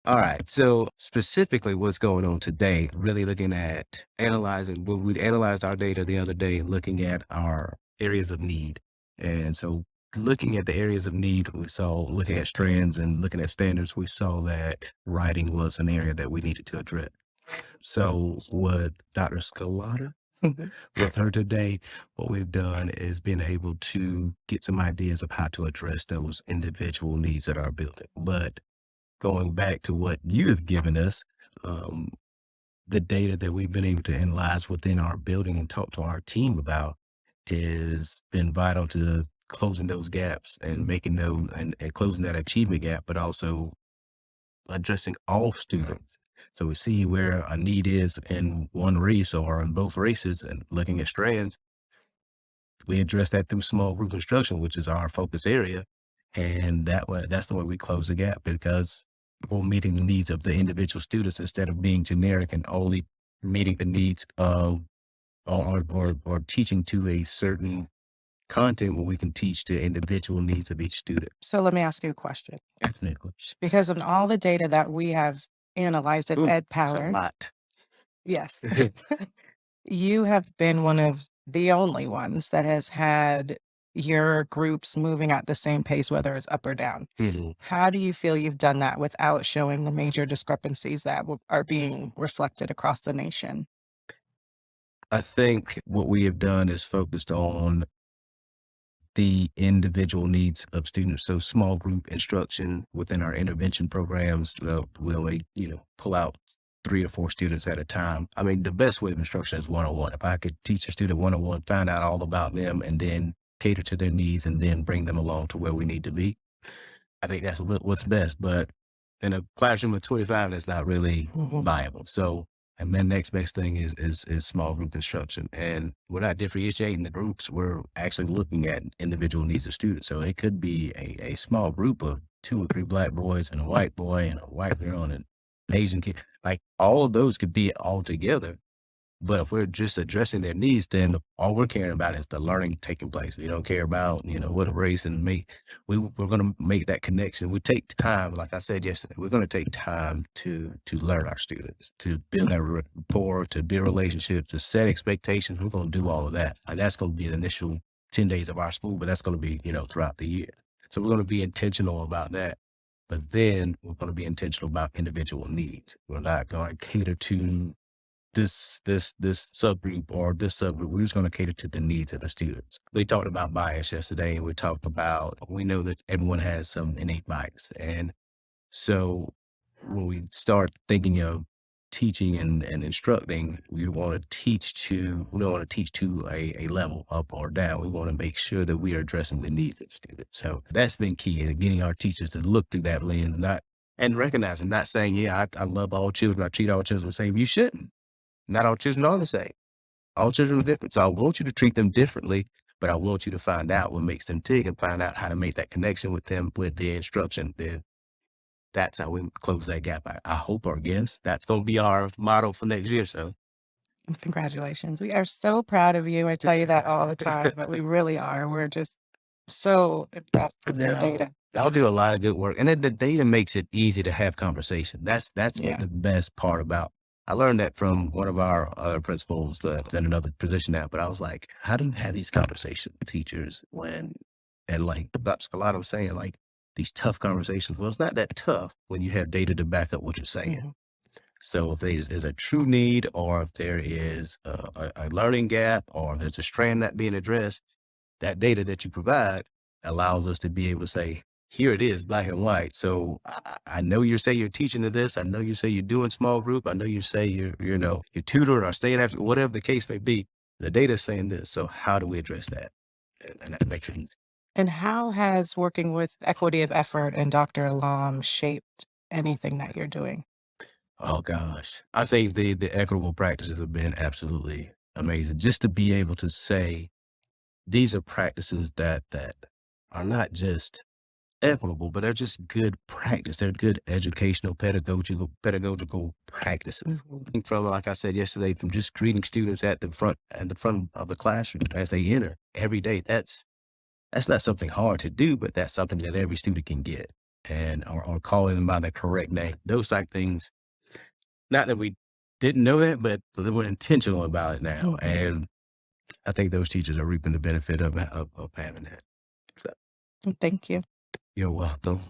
All right. So specifically what's going on today, really looking at analyzing, when we analyzed our data the other day, looking at our areas of need. And so looking at the areas of need, we saw, looking at strands and looking at standards, we saw that writing was an area that we needed to address. So what Dr. Scalata, with her today, what we've done is been able to get some ideas of how to address those individual needs at our building. But going back to what you have given us, um, the data that we've been able to analyze within our building and talk to our team about has been vital to closing those gaps and making those and closing that achievement gap, but also addressing all students. So we see where a need is in one race or in both races and looking at strands, we address that through small group instruction, which is our focus area. And that's the way we close the gap because we're meeting the needs of the individual students instead of being generic and only meeting the needs of or teaching to a certain content where we can teach the individual needs of each student. So let me ask you a question. Definitely. Because of all the data that we have analyzed at Ooh, it's a EdPower, lot. yes, you have been one of the only ones that has had your groups moving at the same pace, whether it's up or down. Mhm. How do you feel you've done that without showing the major discrepancies that are being reflected across the nation? I think what we have done is focused on the individual needs of students. So small group instruction within our intervention programs, we'll like, pull out 3 or 4 students at a time. I mean, the best way of instruction is one-on-one. If I could teach a student one-on-one, find out all about them and then cater to their needs and then bring them along to where we need to be, I think that's what's best. But in a classroom of 25, that's not really viable. So, and then next best thing is small group instruction. And we're not differentiating the groups. We're actually looking at individual needs of students. So it could be a small group of 2 or 3 black boys and a white boy and a white girl and an Asian kid. Like all of those could be all together. But if we're just addressing their needs, then all we're caring about is the learning taking place. We don't care about, what a race and we're going to make that connection. We take time, like I said yesterday, we're going to take time to learn our students, to build that rapport, to build relationships, to set expectations. We're going to do all of that. And that's going to be the initial 10 days of our school, but that's going to be, throughout the year. So we're going to be intentional about that. But then we're going to be intentional about individual needs. We're not going to cater to this subgroup or this subgroup. We're just going to cater to the needs of the students. We talked about bias yesterday, and we know that everyone has some innate bias. And so when we start thinking of teaching and instructing, we don't want to teach to a level up or down. We want to make sure that we are addressing the needs of students. So that's been key in getting our teachers to look through that lens, and recognizing, not saying, yeah, I love all children, I treat all children the same. You shouldn't. Not all children are the same. All children are different. So I want you to treat them differently, but I want you to find out what makes them tick and find out how to make that connection with them with the instruction. Then that's how we close that gap. I hope or guess that's going to be our motto for next year. So Congratulations. We are so proud of you. I tell you that all the time, but we really are. We're just so impressed with your now data. I'll do a lot of good work. And then the data makes it easy to have conversation. That's what Yeah. the best part about. I learned that from one of our other principals that's in another position now, but I was like, how do you have these conversations with teachers and like Dr. Scalata was saying, like these tough conversations? Well, it's not that tough when you have data to back up what you're saying. Mhm. So if there's a true need, or if there is a learning gap, or if there's a strand not being addressed, that data that you provide allows us to be able to say, here it is, black and white. So I know you say you're teaching to this. I know you say you're doing small group. I know you say you're tutoring or staying after, whatever the case may be. The data is saying this. So how do we address that? And that makes it easy. And how has working with Equity of Effort and Dr. Alam shaped anything that you're doing? Oh gosh. I think the equitable practices have been absolutely amazing. Just to be able to say these are practices that are not just equitable, but they're just good practice. They're good educational, pedagogical practices. Mhm. From, like I said yesterday, from just greeting students at the front of the classroom as they enter every day. That's not something hard to do, but that's something that every student can get. and or calling them by the correct name. Those type things. Not that we didn't know that, but they were intentional about it now. Mhm. And I think those teachers are reaping the benefit of having that. So Thank you. you're welcome.